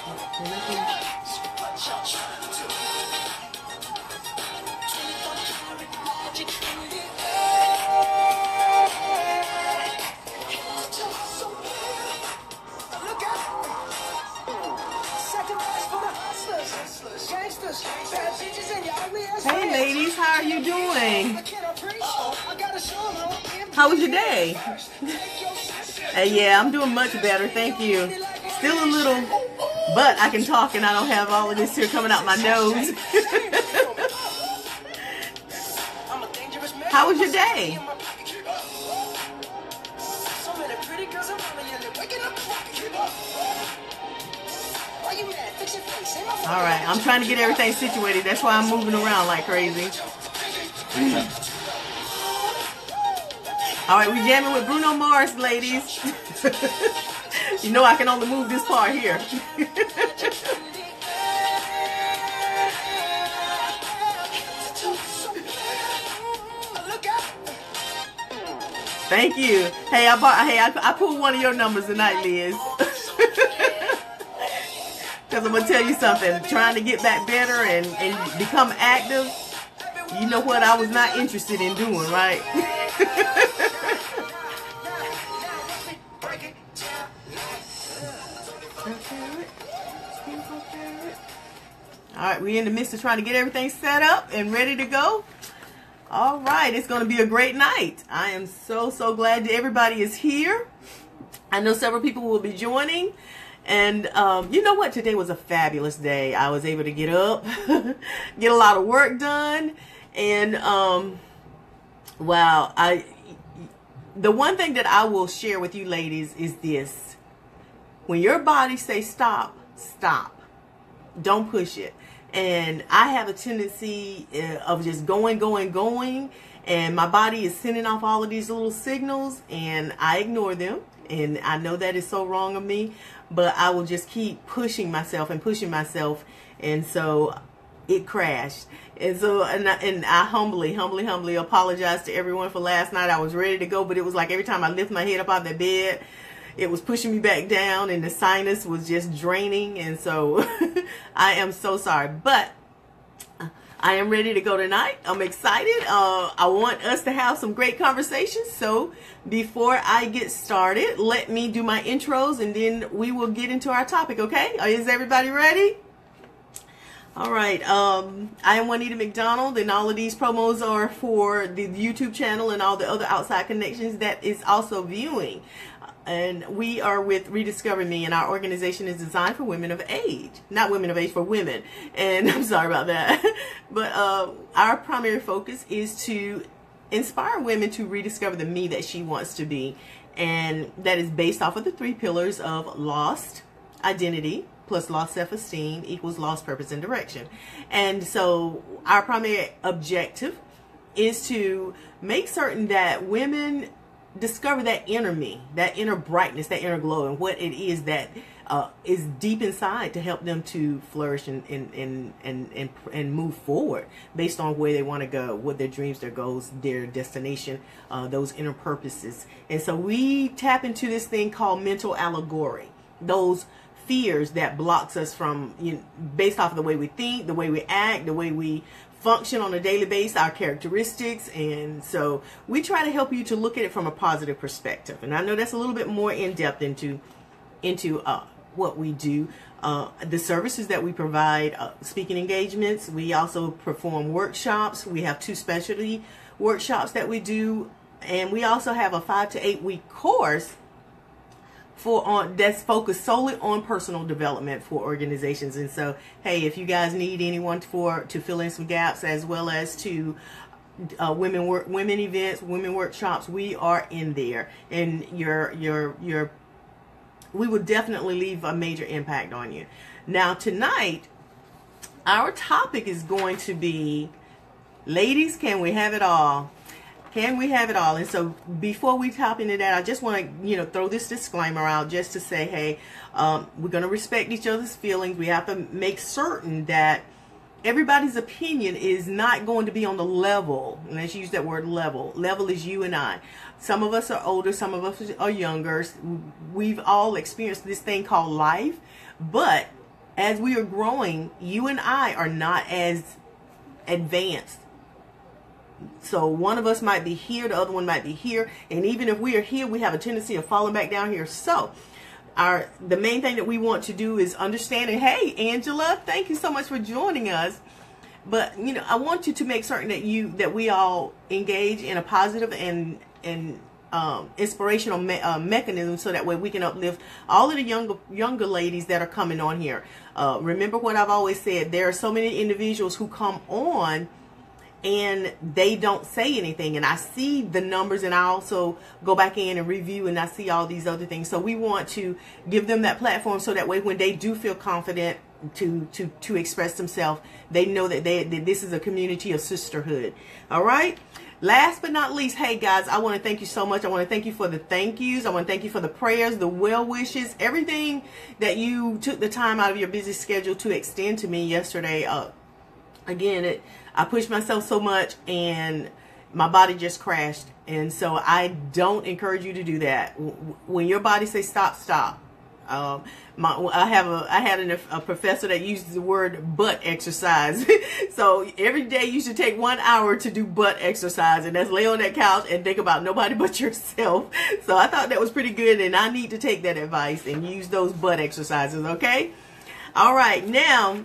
Hey ladies, how are you doing? How was your day? Yeah, I'm doing much better, thank you. Still a little, but I can talk and I don't have all of this here coming out my nose. How was your day? Alright, I'm trying to get everything situated. That's why I'm moving around like crazy. Alright, we jamming with Bruno Mars, ladies. You know I can only move this part here. Thank you. Hey, I pulled one of your numbers tonight, Liz. Because I'm going to tell you something. Trying to get back better and become active, you know what I was not interested in doing, right? Alright, we're in the midst of trying to get everything set up and ready to go. Alright, it's going to be a great night. I am so glad that everybody is here. I know several people will be joining. And you know what? Today was a fabulous day. I was able to get up, get a lot of work done. And wow, the one thing that I will share with you ladies is this. When your body says stop, stop. Don't push it. And I have a tendency of just going. And my body is sending off all of these little signals and I ignore them. And I know that is so wrong of me, but I will just keep pushing myself. And so it crashed. And so, and I humbly apologize to everyone for last night. I was ready to go, but it was like every time I lift my head up out of the bed, it was pushing me back down and the sinus was just draining. And so I am so sorry, but I am ready to go tonight. I'm excited. I want us to have some great conversations. So before I get started, let me do my intros and then we will get into our topic, okay? Is everybody ready? All right. I am Juanita McDonald, and all of these promos are for the YouTube channel and all the other outside connections that is also viewing. And we are with Rediscover Me, and our organization is designed for women of age. Not women of age, for women. And I'm sorry about that. But our primary focus is to inspire women to rediscover the me that she wants to be. And that is based off of the 3 pillars of lost identity plus lost self-esteem equals lost purpose and direction. And so our primary objective is to make certain that women discover that inner me, that inner brightness, that inner glow, and what it is that is deep inside to help them to flourish and move forward based on where they want to go, what their dreams, their goals, their destination, those inner purposes. And so we tap into this thing called mental allegory, those fears that blocks us from, based off of the way we think, the way we act, the way we function on a daily basis, our characteristics. And so we try to help you to look at it from a positive perspective. And I know that's a little bit more in depth into what we do, the services that we provide, speaking engagements. We also perform workshops. We have 2 specialty workshops that we do, and we also have a 5 to 8 week course that's focused solely on personal development for organizations. And so, hey, if you guys need anyone to fill in some gaps, as well as to women events, women workshops, we are in there, and we will definitely leave a major impact on you. Now tonight, our topic is going to be, ladies, can we have it all? Can we have it all? And so before we hop into that, I just want to, throw this disclaimer out just to say, hey, we're going to respect each other's feelings. We have to make certain that everybody's opinion is not going to be on the level. And let's use that word level. Level is you and I. Some of us are older. Some of us are younger. We've all experienced this thing called life. But as we are growing, you and I are not as advanced. So one of us might be here, the other one might be here, and even if we are here, we have a tendency of falling back down here. So the main thing that we want to do is understanding. Hey, Angela, thank you so much for joining us. But you know, I want you to make certain that we all engage in a positive and inspirational mechanism, so that way we can uplift all of the younger ladies that are coming on here. Remember what I've always said: there are so many individuals who come on and they don't say anything, and I see the numbers, and I also go back in and review, and I see all these other things. So we want to give them that platform, so that way when they do feel confident to express themselves, they know that this is a community of sisterhood. All right. Last but not least, hey guys, I want to thank you so much. I want to thank you for the thank yous. I want to thank you for the prayers, the well wishes, everything that you took the time out of your busy schedule to extend to me yesterday. Again, I pushed myself so much and my body just crashed. And so I don't encourage you to do that. When your body says stop, stop. I had a professor that used the word butt exercise. So every day you should take 1 hour to do butt exercise, and that's lay on that couch and think about nobody but yourself. So I thought that was pretty good, and I need to take that advice and use those butt exercises. Okay. All right. Now,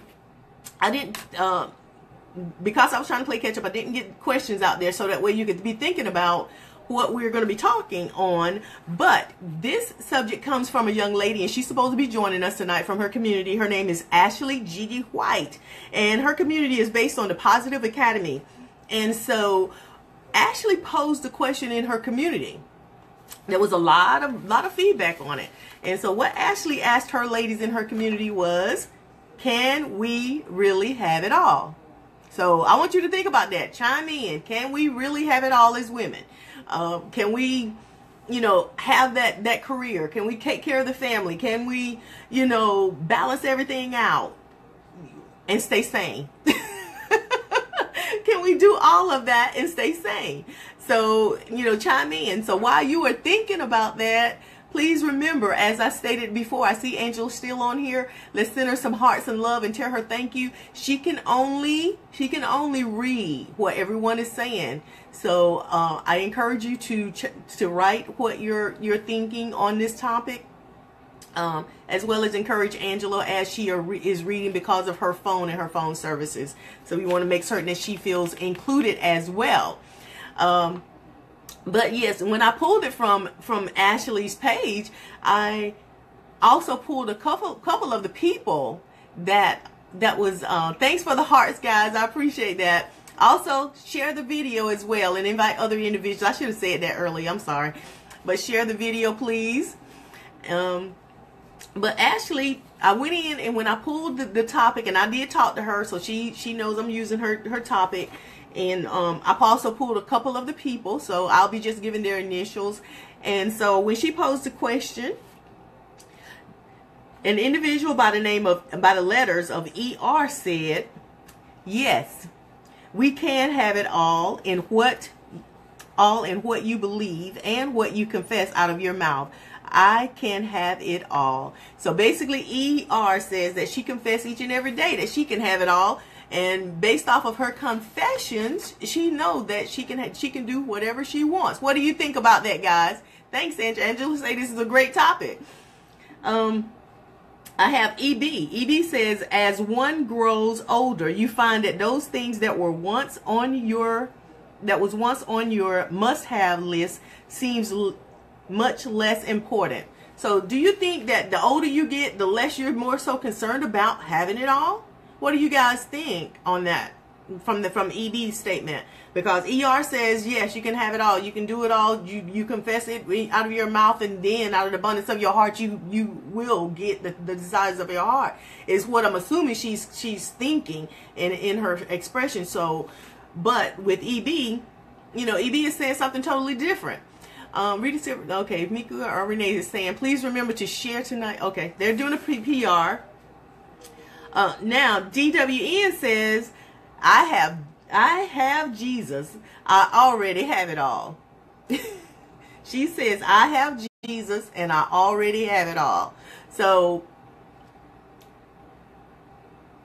I didn't, because I was trying to play catch up, I didn't get questions out there, so that way you could be thinking about what we're going to be talking on. But this subject comes from a young lady, and she's supposed to be joining us tonight from her community. Her name is Ashley Gigi White, and her community is based on the Positive Academy. And so Ashley posed a question in her community. There was a lot of feedback on it. And so what Ashley asked her ladies in her community was, can we really have it all? So I want you to think about that. Chime in. Can we really have it all as women? Can we, have that career? Can we take care of the family? Can we, balance everything out and stay sane? Can we do all of that and stay sane? So, chime in. So while you are thinking about that, please remember, as I stated before, I see Angel still on here. Let's send her some hearts and love and tell her thank you. She can only read what everyone is saying. So I encourage you to write what you're thinking on this topic, as well as encourage Angela as she is reading because of her phone and her phone services. So we want to make certain that she feels included as well. But yes, when I pulled it from Ashley's page, I also pulled a couple of the people that was, thanks for the hearts, guys. I appreciate that. Also, share the video as well and invite other individuals. I should have said that earlier. I'm sorry. But share the video, please. But Ashley, I went in, and when I pulled the topic, and I did talk to her, so she knows I'm using her topic. And I've also pulled a couple of the people, so I'll be just giving their initials. And so when she posed the question, an individual by the letters of ER said, yes, we can have it all in what you believe and what you confess out of your mouth. I can have it all. So basically, ER says that she confesses each and every day that she can have it all. And based off of her confessions, she knows that she can do whatever she wants. What do you think about that, guys? Thanks, Angela. Angela say this is a great topic. I have EB. EB says, as one grows older, you find that those things that was once on your must-have list seems much less important. So do you think that the older you get, the less you're more so concerned about having it all? What do you guys think on that from EB's statement? Because ER says, yes, you can have it all. You can do it all. You confess it out of your mouth, and then out of the abundance of your heart, you will get the desires of your heart, is what I'm assuming she's thinking in her expression. So, but with EB, EB is saying something totally different. Rita said, okay, Mika or Renee is saying, please remember to share tonight. Okay, they're doing a PR. Now, DWN says, I have Jesus. I already have it all. She says, I have Jesus and I already have it all. So,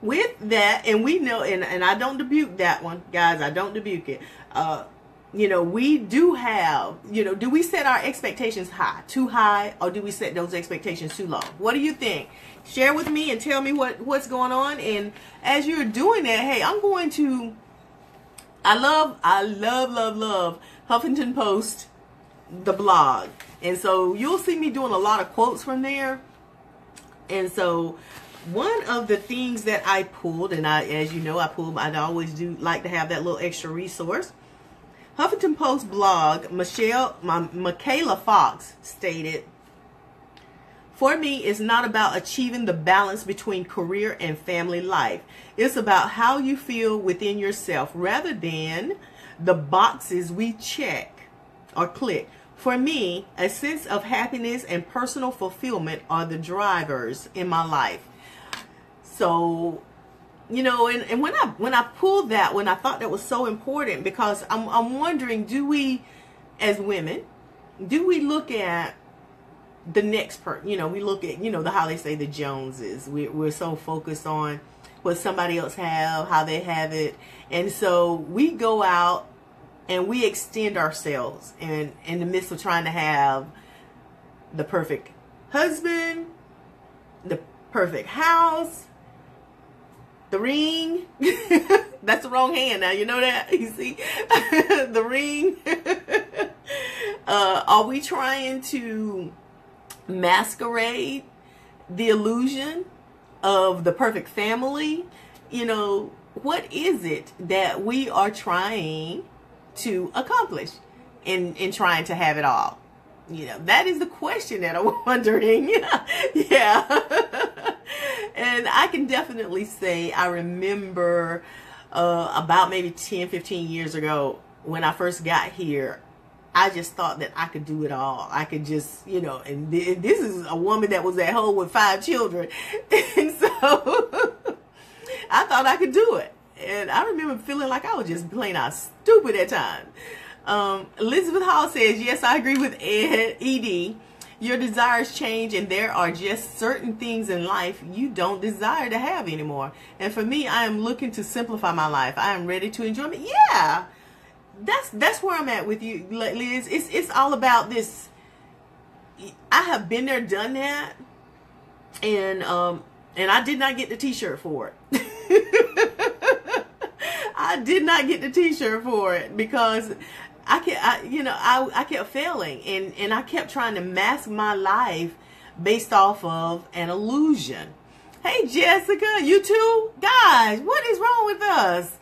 with that, and we know, and I don't rebuke that one, guys. I don't rebuke it. You know, we do have, you know, do we set our expectations too high, or do we set those expectations too low? What do you think? Share with me and tell me what's going on. And as you're doing that, hey, I'm going to, I love Huffington Post, the blog. And so you'll see me doing a lot of quotes from there. And so one of the things that I pulled, and as you know, I always do like to have that little extra resource. Huffington Post blog, Michaela Fox stated, "For me, it's not about achieving the balance between career and family life. It's about how you feel within yourself rather than the boxes we check or click. For me, a sense of happiness and personal fulfillment are the drivers in my life." So, you know, and when I pulled that one, I thought that was so important, because I'm wondering, do we, as women, do we look at the next person? You know, we look at, you know, how they say the Joneses. We're so focused on what somebody else have, how they have it, and so we go out and we extend ourselves, and in the midst of trying to have the perfect husband, the perfect house, the ring. That's the wrong hand now, you know that? You see? The ring. Are we trying to masquerade the illusion of the perfect family? You know, what is it that we are trying to accomplish in trying to have it all? You know, that is the question that I'm wondering. Yeah. And I can definitely say I remember about maybe 10, 15 years ago when I first got here, I just thought that I could do it all. I could just, you know, and this is a woman that was at home with 5 children. And so I thought I could do it. And I remember feeling like I was just plain out stupid at times. Elizabeth Hall says, yes, I agree with Ed. Your desires change, and there are just certain things in life you don't desire to have anymore. And for me, I am looking to simplify my life. I am ready to enjoy it. Yeah, that's where I'm at with you, Liz. It's all about this. I have been there, done that, and I did not get the T-shirt for it. I did not get the T-shirt for it because I kept failing, and I kept trying to mask my life based off of an illusion. Hey, Jessica, you too? Guys, what is wrong with us?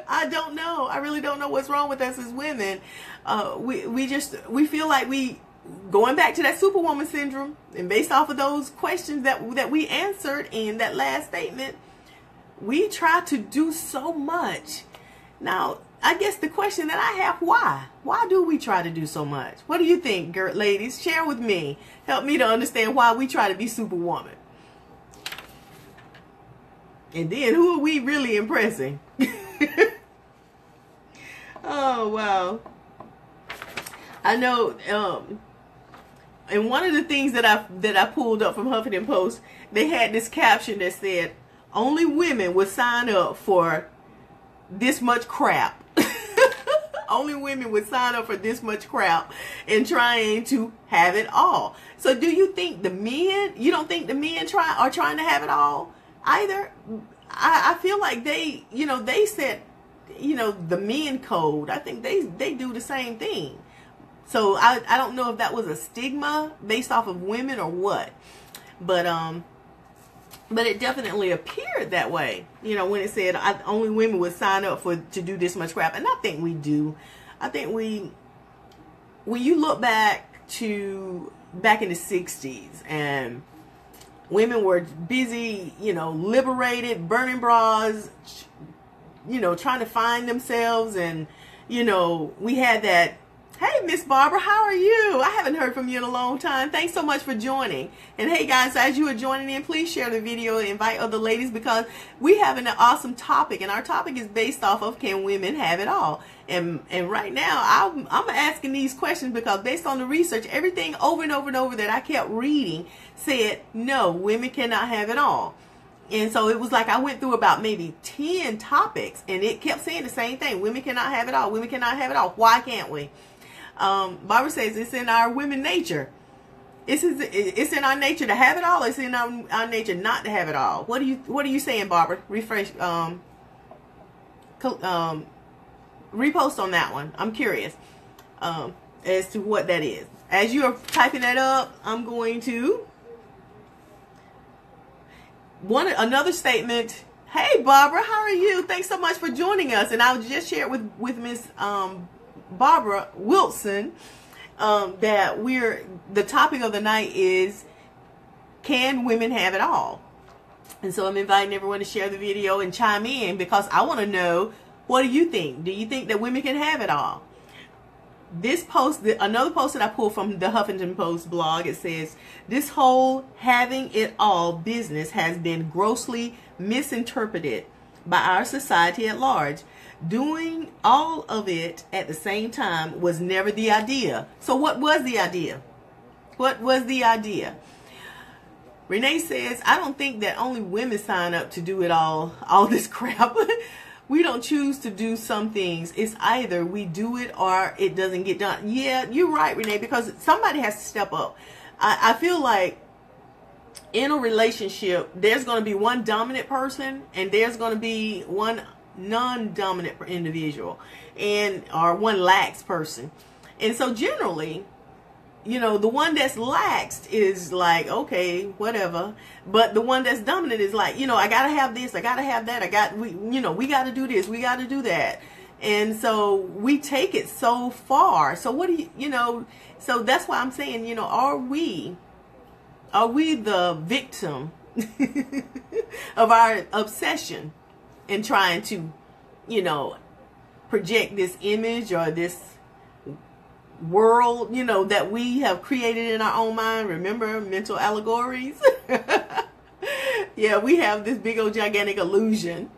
I don't know. I really don't know what's wrong with us as women. We feel like going back to that Superwoman syndrome, and based off of those questions that we answered in that last statement, we try to do so much. Now, I guess the question that I have, why? Why do we try to do so much? What do you think, ladies? Share with me. Help me to understand why we try to be Superwoman. And then, who are we really impressing? Oh, wow. I know, and one of the things that I pulled up from Huffington Post, they had this caption that said, only women would sign up for this much crap. Only women would sign up for this much crap and trying to have it all. So do you think you don't think the men are trying to have it all either? I feel like they set, the men code. I think they do the same thing. So I don't know if that was a stigma based off of women or what, but it definitely appeared that way, when it said only women would sign up to do this much crap. And I think we do. I think when you look back in the 60s, and women were busy, liberated, burning bras, trying to find themselves. And, we had that, hey, Miss Barbara, how are you? I haven't heard from you in a long time. Thanks so much for joining. And hey, guys, as you are joining in, please share the video and invite other ladies, because we have an awesome topic. And our topic is based off of, can women have it all? And right now, I'm asking these questions because based on the research, everything over and over and over that I kept reading said, no, women cannot have it all. And so it was like I went through about maybe 10 topics, and it kept saying the same thing. Women cannot have it all. Women cannot have it all. Why can't we? Barbara says it's in our women nature. It's in our nature to have it all. It's in our nature not to have it all. What are you saying, Barbara? Refresh. Repost on that one. I'm curious as to what that is. As you are typing that up, I'm going to another statement. Hey, Barbara, how are you? Thanks so much for joining us. And I just shared with Miss Barbara Wilson that the topic of the night is, can women have it all? And so I'm inviting everyone to share the video and chime in, because I want to know, what do you think? Do you think that women can have it all? This post, another post that I pulled from the Huffington Post blog, it says, this whole having it all business has been grossly misinterpreted by our society at large. Doing all of it at the same time was never the idea. So what was the idea? What was the idea? Renee says, I don't think that only women sign up to do it all this crap. We don't choose to do some things. It's either we do it or it doesn't get done. Yeah, you're right, Renee, because somebody has to step up. I feel like in a relationship, there's going to be one dominant person and there's going to be one non-dominant individual, or one lax person. And so generally, you know, the one that's laxed is like, okay, whatever. But the one that's dominant is like, you know, I got to have this, I got to have that, we got to do this, we got to do that. And so we take it so far. So what do you know, so that's why I'm saying, you know, are we the victim of our obsession in trying to, you know, project this image or this world, you know, that we have created in our own mind? Remember mental allegories? Yeah, we have this big old gigantic illusion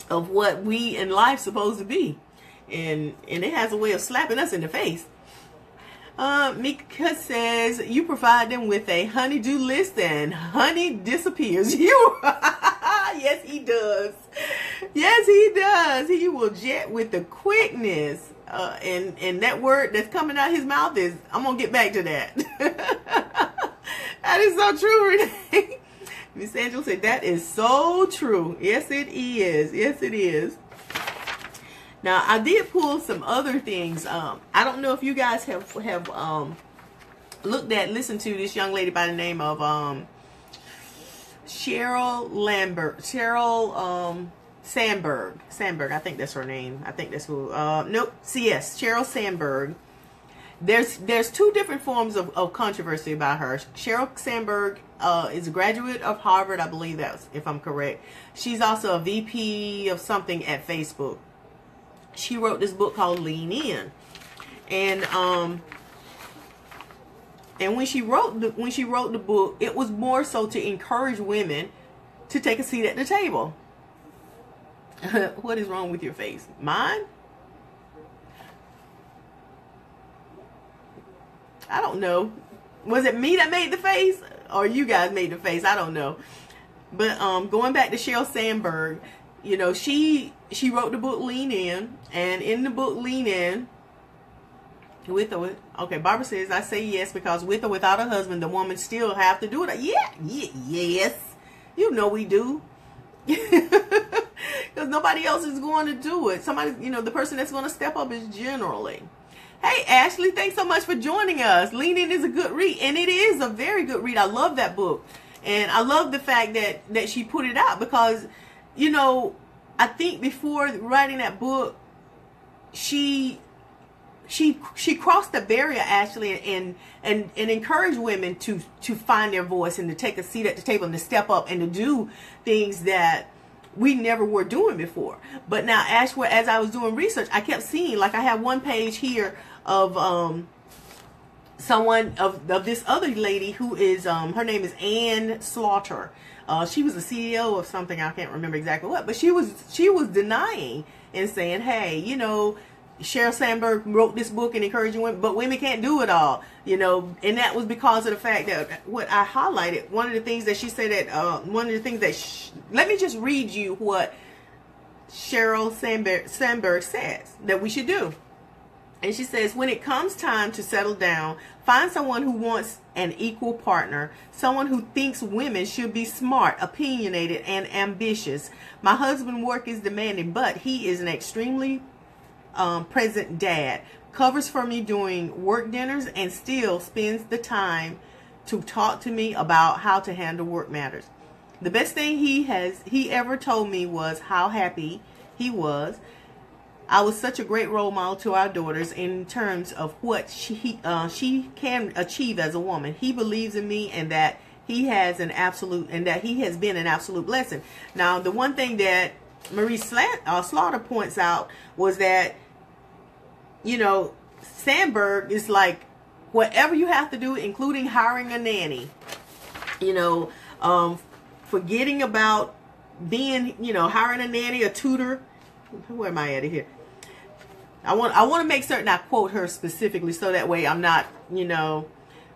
of what we in life supposed to be, and it has a way of slapping us in the face. Mika says, you provide them with a honey-do list and honey disappears. Yes, he does. Yes, he does. He will jet with the quickness. And that word that's coming out his mouth is, I'm going to get back to that. That is so true, Renee. Miss Angela said, that is so true. Yes, it is. Yes, it is. Now, I did pull some other things. I don't know if you guys have listened to this young lady by the name of Cheryl Sandberg, I think that's her name. I think that's who. Nope. Yes, Cheryl Sandberg. There's two different forms of controversy about her. Cheryl Sandberg is a graduate of Harvard, I believe that's, if I'm correct. She's also a VP of something at Facebook. She wrote this book called Lean In, and when she wrote the book, it was more so to encourage women to take a seat at the table. What is wrong with your face? Mine? I don't know. Was it me that made the face, or you guys made the face? I don't know. But going back to Cheryl Sandberg, you know, she wrote the book Lean In, and in the book Lean In, with or with, okay, Barbara says, I say yes because with or without a husband, the woman still have to do it. Yes, you know we do. Because nobody else is going to do it. Somebody, you know, the person that's going to step up is generally. Hey, Ashley, thanks so much for joining us. Lean In is a good read, and it is a very good read. I love that book, and I love the fact that she put it out, because, you know, I think before writing that book, she crossed the barrier, actually, and encouraged women to find their voice and to take a seat at the table and to step up and to do things that we never were doing before. But now, as I was doing research, I kept seeing, like, I have one page here of someone of this other lady who is her name is Ann Slaughter. She was the CEO of something, I can't remember exactly what, but she was denying and saying, hey, you know, Sheryl Sandberg wrote this book and encouraging women, but women can't do it all, you know, and that was because of the fact that what I highlighted, one of the things that she said that, one of the things that, let me just read you what Sheryl Sandberg says that we should do. And she says, when it comes time to settle down, find someone who wants an equal partner, someone who thinks women should be smart, opinionated, and ambitious. My husband's work is demanding, but he is an extremely present dad, covers for me during work dinners, and still spends the time to talk to me about how to handle work matters. The best thing he ever told me was how happy he was. I was such a great role model to our daughters in terms of what she can achieve as a woman. He believes in me, and that he has been an absolute blessing. Now, the one thing that Marie Slaughter points out was that, you know, Sandberg is like, whatever you have to do, including hiring a nanny, you know, forgetting about being, you know, hiring a nanny, a tutor. Where am I at here? I want to make certain I quote her specifically, so that way I'm not, you know.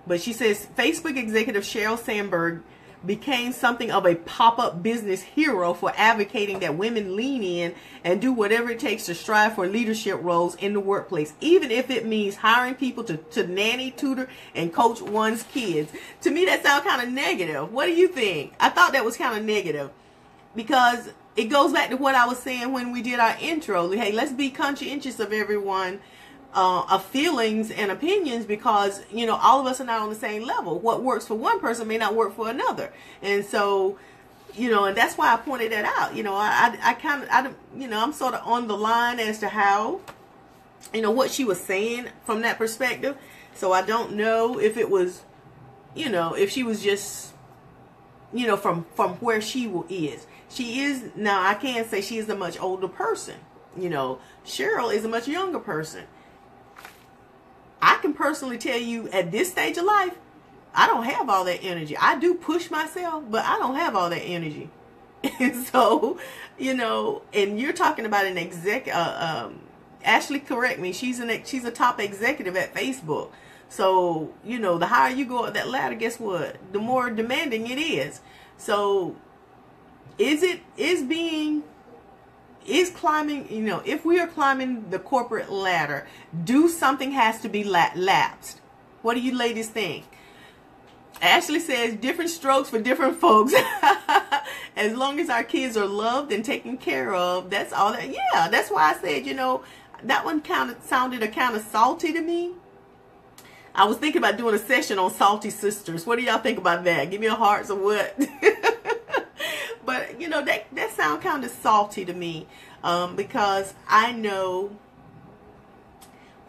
But she says, Facebook executive Sheryl Sandberg became something of a pop-up business hero for advocating that women lean in and do whatever it takes to strive for leadership roles in the workplace, even if it means hiring people to nanny, tutor, and coach one's kids. To me, that sounds kind of negative. What do you think? I thought that was kind of negative, because it goes back to what I was saying when we did our intro. Hey, let's be conscientious of everyone, of feelings and opinions, because, you know, all of us are not on the same level. What works for one person may not work for another. And so, you know, and that's why I pointed that out. You know, I'm sort of on the line as to how, you know, what she was saying from that perspective. So I don't know if it was, you know, if she was just, you know, from where she is. She is, now I can say she is a much older person. You know, Sheryl is a much younger person. I can personally tell you, at this stage of life, I don't have all that energy. I do push myself, but I don't have all that energy. And so, you know, and you're talking about an Ashley, correct me, she's a top executive at Facebook. So, you know, the higher you go up that ladder, guess what? The more demanding it is. So, is climbing, you know, if we are climbing the corporate ladder, something has to be lapsed. What do you ladies think? Ashley says, different strokes for different folks. As long as our kids are loved and taken care of, that's all that. Yeah, that's why I said, you know, that one sounded kind of salty to me. I was thinking about doing a session on salty sisters. What do y'all think about that? Give me a hearts or what? But, you know, that sound kind of salty to me, because I know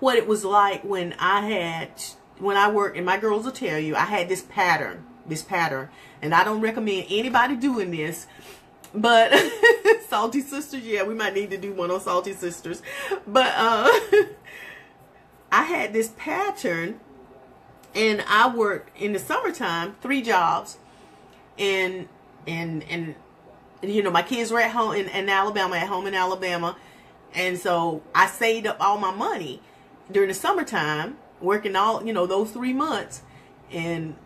what it was like when I worked, and my girls will tell you, I had this pattern, and I don't recommend anybody doing this, but salty sisters, yeah, we might need to do one on salty sisters, but I had this pattern, and I worked in the summertime 3 jobs, and you know, my kids were at home in Alabama, and so I saved up all my money during the summertime, working all, you know, those 3 months, and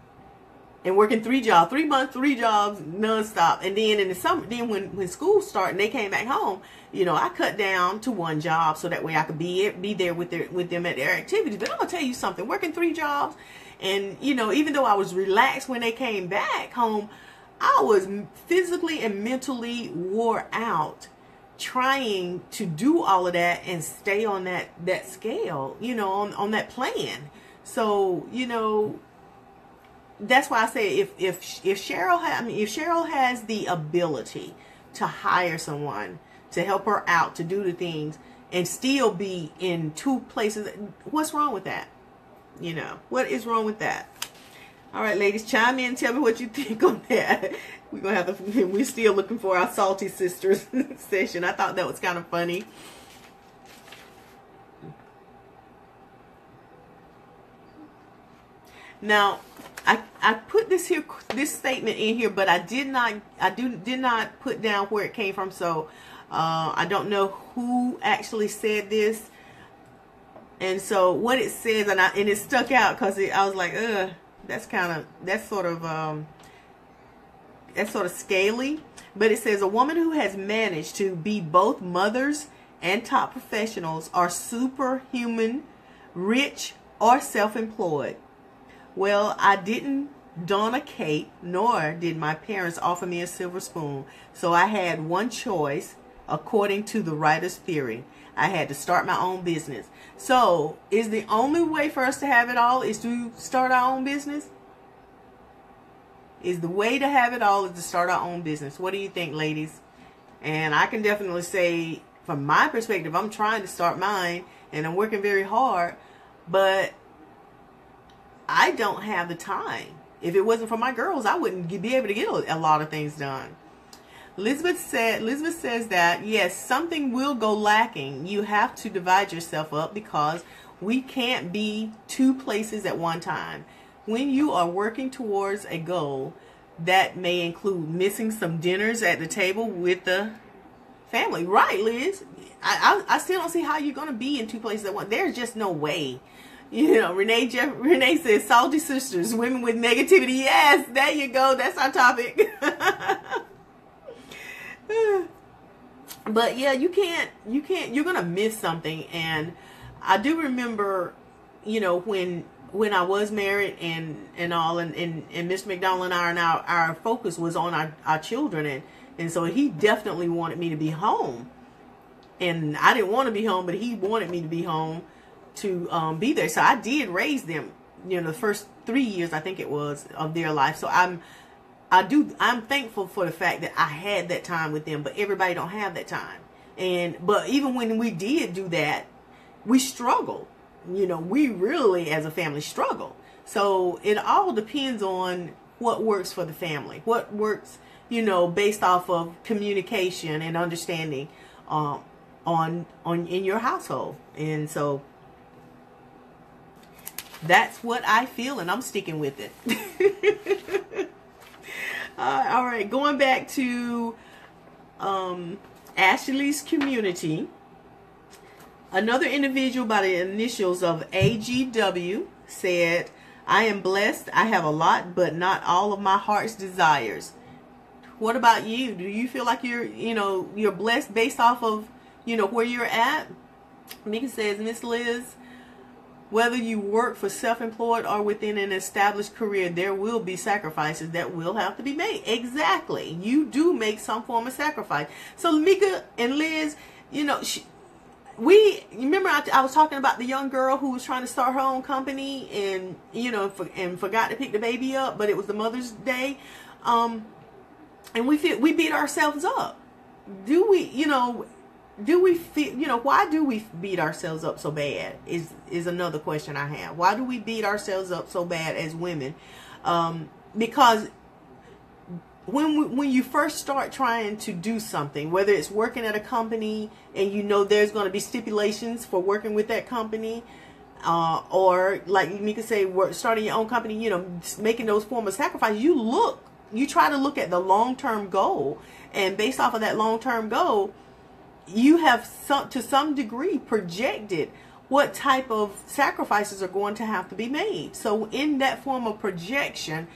working 3 jobs, 3 months, 3 jobs nonstop. And then in the summer, then when school started and they came back home, you know, I cut down to 1 job so that way I could be there with them at their activities. But I'm gonna tell you something, working 3 jobs, and, you know, even though I was relaxed when they came back home, I was physically and mentally wore out trying to do all of that and stay on that scale, you know, on that plan. So, you know, that's why I say if Sheryl has the ability to hire someone to help her out to do the things and still be in 2 places, what's wrong with that? You know, what is wrong with that? All right, ladies, chime in. Tell me what you think on that. We're still looking for our salty sisters session. I thought that was kind of funny. Now, I put this statement in here, but I did not put down where it came from. So I don't know who actually said this. And so what it says, and it stuck out because I was like, that's sort of scaly. But it says a woman who has managed to be both mothers and top professionals are superhuman, rich, or self-employed. Well, I didn't don a cape, nor did my parents offer me a silver spoon. So I had one choice, according to the writer's theory. I had to start my own business. So, is the only way for us to have it all is to start our own business? Is the way to have it all is to start our own business? What do you think, ladies? And I can definitely say, from my perspective, I'm trying to start mine, and I'm working very hard, but I don't have the time. If it wasn't for my girls, I wouldn't be able to get a lot of things done. Elizabeth says that, yes, something will go lacking. You have to divide yourself up because we can't be two places at one time. When you are working towards a goal, that may include missing some dinners at the table with the family. Right, Liz? I still don't see how you're going to be in two places at once. There's just no way. You know, Renee says, salty sisters, women with negativity. Yes, there you go. That's our topic. But yeah, you can't, you're going to miss something. And I do remember, you know, when I was married and all, and Mr. McDonald and our focus was on our children. And so he definitely wanted me to be home. And I didn't want to be home, but he wanted me to be home to be there. So I did raise them, you know, the first 3 years, I think it was, of their life. So I'm thankful for the fact that I had that time with them, but everybody don't have that time. But even when we did do that, we struggled. You know, we really, as a family, struggle. So it all depends on what works for the family, what works, you know, based off of communication and understanding in your household. And so that's what I feel, and I'm sticking with it. All right, going back to Ashley's community. Another individual by the initials of AGW said, I am blessed. I have a lot, but not all of my heart's desires. What about you? Do you feel like you're blessed based off of, you know, where you're at? Mika says, Miss Liz, whether you work for self-employed or within an established career, there will be sacrifices that will have to be made. Exactly. You do make some form of sacrifice. So Mika and Liz, you know, remember I was talking about the young girl who was trying to start her own company and, you know, and forgot to pick the baby up, but it was the Mother's Day. And we beat ourselves up. Do we feel, you know, why do we beat ourselves up so bad is another question I have. Why do we beat ourselves up so bad as women? Because when you first start trying to do something, whether it's working at a company and you know there's going to be stipulations for working with that company, or like Mika say, starting your own company, you know, making those form of sacrifice, you try to look at the long-term goal, and based off of that long-term goal, you have to some degree projected what type of sacrifices are going to have to be made. So in that form of projection,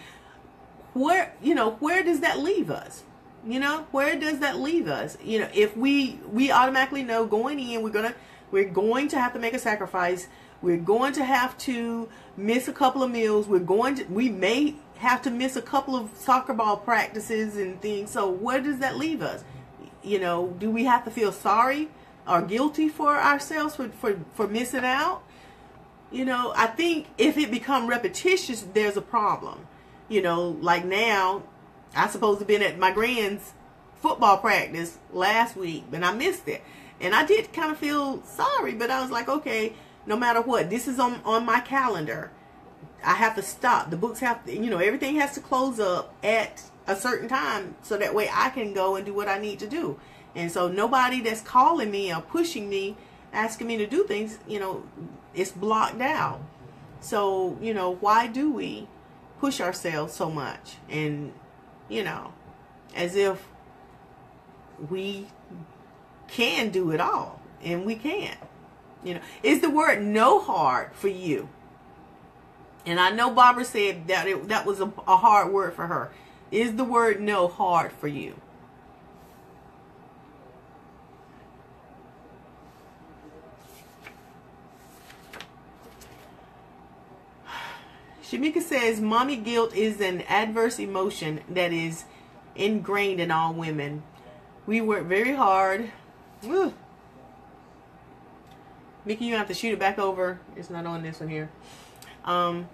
where does that leave us? You know, where does that leave us? You know, if we automatically know going in, we're going to have to make a sacrifice. We're going to have to miss a couple of meals. We may have to miss a couple of soccer ball practices and things. So where does that leave us? You know, do we have to feel sorry or guilty for ourselves for missing out? You know, I think if it becomes repetitious, there's a problem. You know, like now, I supposed to have been at my grand's football practice last week, but I missed it. And I did kind of feel sorry, but I was like, okay, no matter what, this is on my calendar. I have to stop. The books have to, you know, everything has to close up at a certain time so that way I can go and do what I need to do. And so nobody that's calling me or pushing me, asking me to do things, you know, it's blocked out. So, you know, why do we push ourselves so much? And, you know, as if we can do it all, and we can't. You know, is the word no hard for you? And I know Barbara said that that was a hard word for her. Is the word no hard for you? Shamika says, mommy guilt is an adverse emotion that is ingrained in all women. We work very hard. Woo. Mickey, you have to shoot it back over. It's not on this one here. And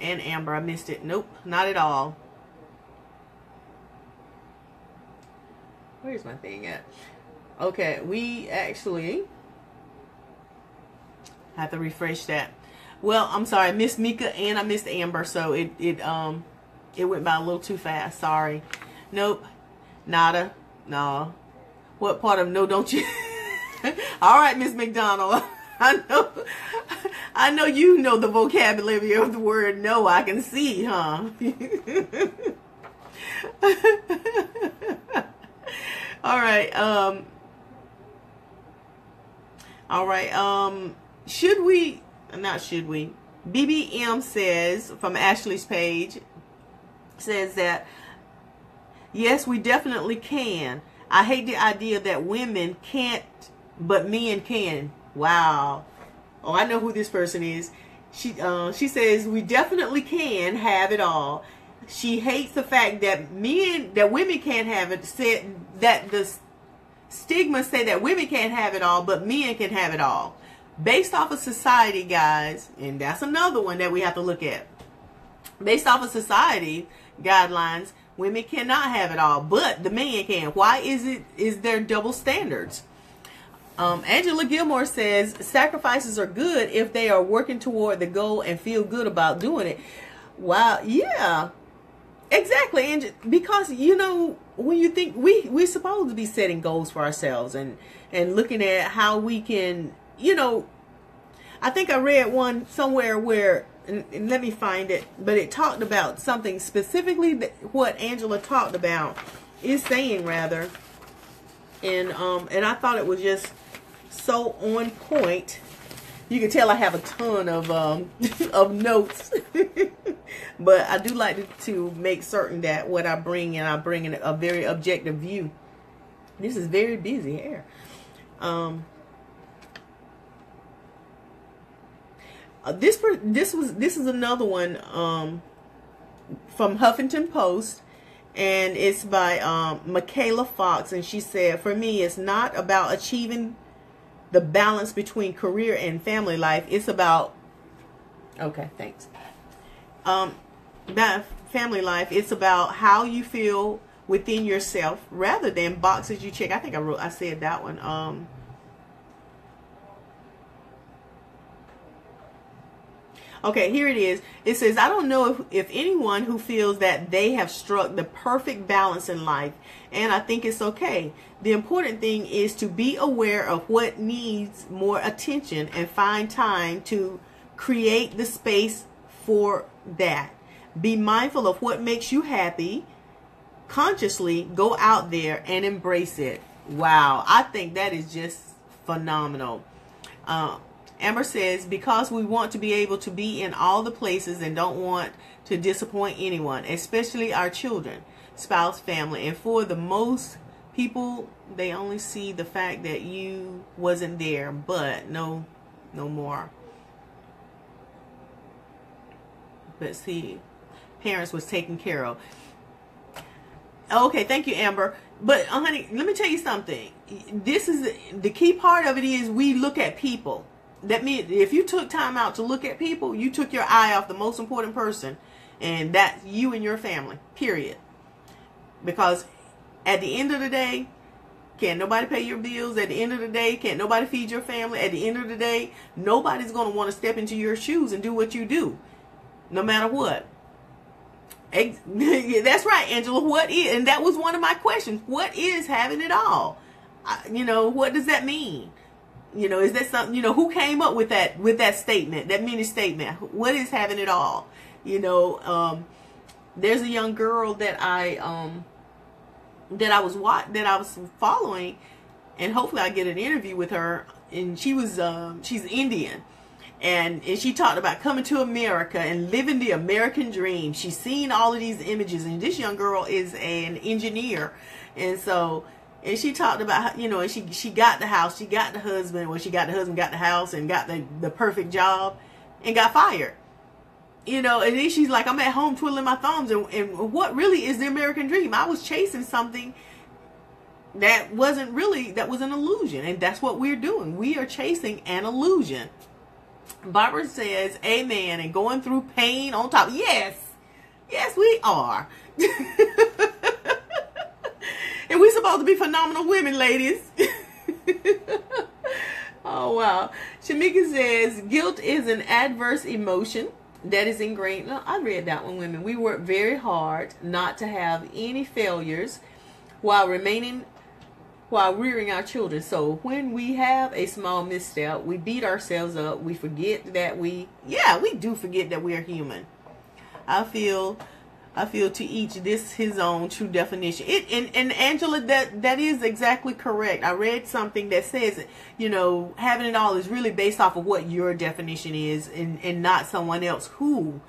Amber, I missed it. Nope, not at all. Where's my thing at? Okay, we actually have to refresh that. Well, I'm sorry, I missed Mika and I missed Amber, so it went by a little too fast. Sorry. Nope. Nada. No. What part of no don't you? All right, Miss McDonald. I know you know the vocabulary of the word no. I can see, huh? All right. All right. Should we? Not should we? BBM says, from Ashley's page, says that yes, we definitely can. I hate the idea that women can't, but men can. Wow. Oh, I know who this person is. She says we definitely can have it all. She hates the fact that women can't have it. Said that the stigma say that women can't have it all, but men can have it all. Based off of society, guys, and that's another one that we have to look at. Based off of society guidelines, women cannot have it all, but the man can. Why is there double standards? Angela Gilmore says sacrifices are good if they are working toward the goal and feel good about doing it. Wow, yeah, exactly. And because, you know, when you think we're supposed to be setting goals for ourselves and looking at how we can, you know, I think I read one somewhere where, and let me find it, but it talked about something specifically that what Angela talked about is saying rather, and I thought it was just so on point. You can tell I have a ton of of notes, but I do like to make certain that what I bring in a very objective view. This is very busy here. This is another one from Huffington Post, and it's by Michaela Fox, and she said, for me, it's not about achieving the balance between career and family life. It's about, okay, thanks. That family life, it's about how you feel within yourself rather than boxes you check. I think I said that one. Okay, here it is. It says, I don't know if anyone who feels that they have struck the perfect balance in life, and I think it's okay. The important thing is to be aware of what needs more attention and find time to create the space for that. Be mindful of what makes you happy. Consciously go out there and embrace it. Wow, I think that is just phenomenal. Amber says, because we want to be able to be in all the places and don't want to disappoint anyone, especially our children, spouse, family. And for the most people, they only see the fact that you wasn't there, but no more. But see, parents was taken care of. Okay, thank you, Amber. But honey, let me tell you something. This is the key part of it is we look at people. That means if you took time out to look at people, you took your eye off the most important person, and that's you and your family, period. Because at the end of the day, can't nobody pay your bills. At the end of the day, can't nobody feed your family. At the end of the day, nobody's going to want to step into your shoes and do what you do, no matter what. That's right, Angela. What is, and that was one of my questions. What is having it all? You know, what does that mean? You know, is that something, you know, who came up with that statement, that mini statement? What is having it all? You know, there's a young girl that I was following, and hopefully I get an interview with her. and she's Indian. And she talked about coming to America and living the American dream. She's seen all of these images, and this young girl is an engineer. And so, and she talked about, you know, and she got the house, she got the husband, well, she got the husband, got the house, and got the perfect job, and got fired. You know, and then she's like, I'm at home twiddling my thumbs, and what really is the American dream? I was chasing something that was an illusion, and that's what we're doing. We are chasing an illusion. Barbara says, amen, and going through pain on top. Yes, we are. And we're supposed to be phenomenal women, ladies. Oh, wow. Shamika says, guilt is an adverse emotion that is ingrained. No, I read that one, women. We work very hard not to have any failures while rearing our children. So when we have a small misstep, we beat ourselves up. We forget that we do forget that we are human. I feel to each this his own true definition. And Angela, that is exactly correct. I read something that says, you know, having it all is really based off of what your definition is, and not someone else who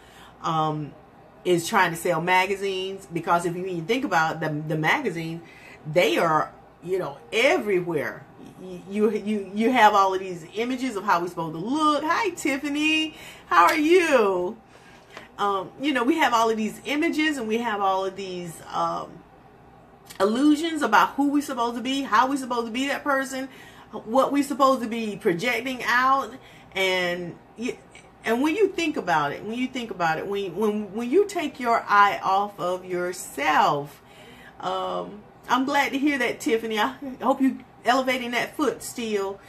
is trying to sell magazines. Because if you even think about the magazines, they are, you know, everywhere. You have all of these images of how we're supposed to look. Hi, Tiffany. How are you? You know, we have all of these images, and we have all of these illusions about who we're supposed to be, how we're supposed to be that person, what we're supposed to be projecting out. And when you think about it, when you take your eye off of yourself, I'm glad to hear that, Tiffany. I hope you elevating that foot still.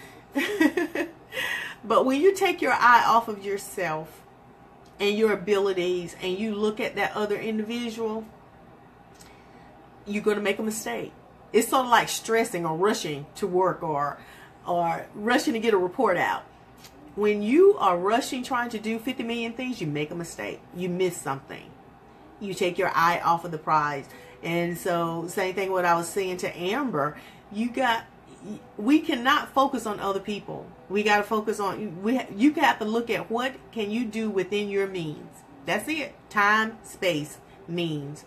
But when you take your eye off of yourself and your abilities, and you look at that other individual, you're going to make a mistake. It's sort of like stressing or rushing to work, or rushing to get a report out. When you are rushing, trying to do 50 million things, you make a mistake. You miss something. You take your eye off of the prize. And so, same thing what I was saying to Amber, we cannot focus on other people. We got to focus on, you have to look at what can you do within your means. That's it. Time, space, means.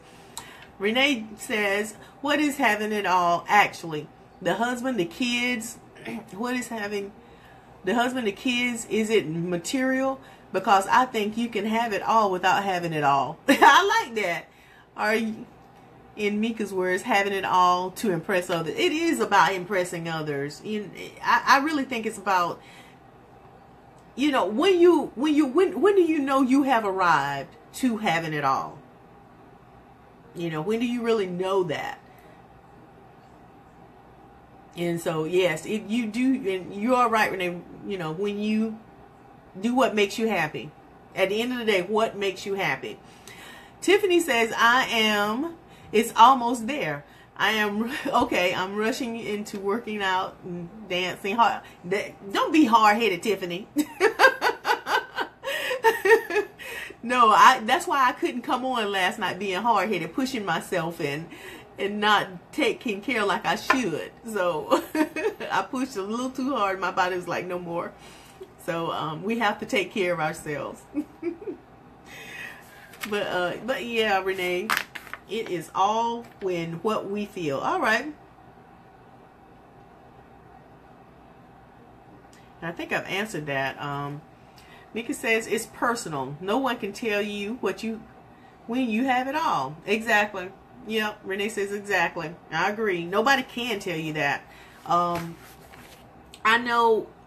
Renee says, what is having it all actually? The husband, the kids, what is having the husband, the kids, is it material? Because I think you can have it all without having it all. I like that. Are you, in Mika's words, having it all to impress others? It is about impressing others. I really think it's about, you know, when do you know you have arrived to having it all? You know, when do you really know that? And so, yes, if you do, and you are right, Renee, you know, when you do what makes you happy. At the end of the day, what makes you happy? Tiffany says, it's almost there. I'm rushing into working out and dancing hard. Don't be hard-headed, Tiffany. No, that's why I couldn't come on last night being hard-headed, pushing myself and not taking care like I should. So I pushed a little too hard. My body was like, no more. So we have to take care of ourselves. But yeah, Renee, it is all when what we feel. All right. I think I've answered that. Mika says it's personal. No one can tell you when you have it all. Exactly. Yep. Renee says exactly. I agree. Nobody can tell you that.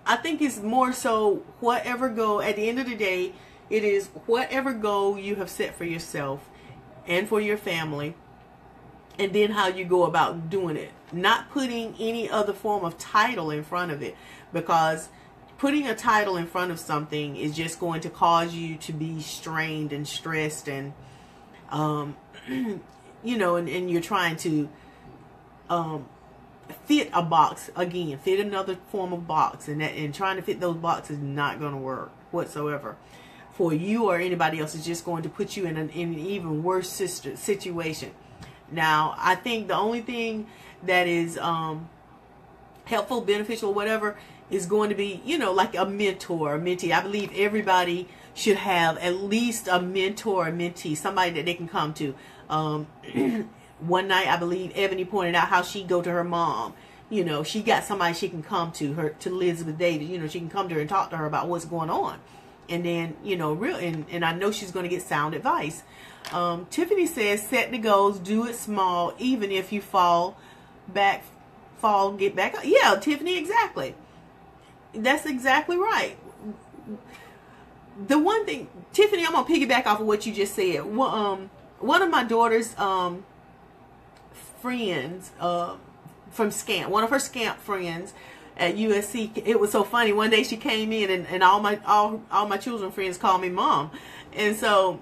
I think it's more so whatever goal, at the end of the day, it is whatever goal you have set for yourself and for your family, and then how you go about doing it. Not putting any other form of title in front of it, because putting a title in front of something is just going to cause you to be strained and stressed, and you know, and you're trying to fit a box again, fit another form of box, and trying to fit those boxes is not going to work whatsoever for you or anybody else. Is just going to put you in an even worse situation. Now, I think the only thing that is helpful, beneficial, whatever, is going to be, you know, like a mentor, a mentee. I believe everybody should have at least a mentor, a mentee, somebody that they can come to. One night, I believe Ebony pointed out how she go to her mom. You know, she got somebody she can come to, her, to Elizabeth Davis. You know, she can come to her and talk to her about what's going on. And then, you know, and I know she's going to get sound advice. Tiffany says, set the goals, do it small, even if you get back up. Yeah, Tiffany, exactly. That's exactly right. The one thing, Tiffany, I'm going to piggyback off of what you just said. One of my daughter's friends from Scamp, one of her Scamp friends at USC, it was so funny. One day she came in and all my children friends called me mom. And so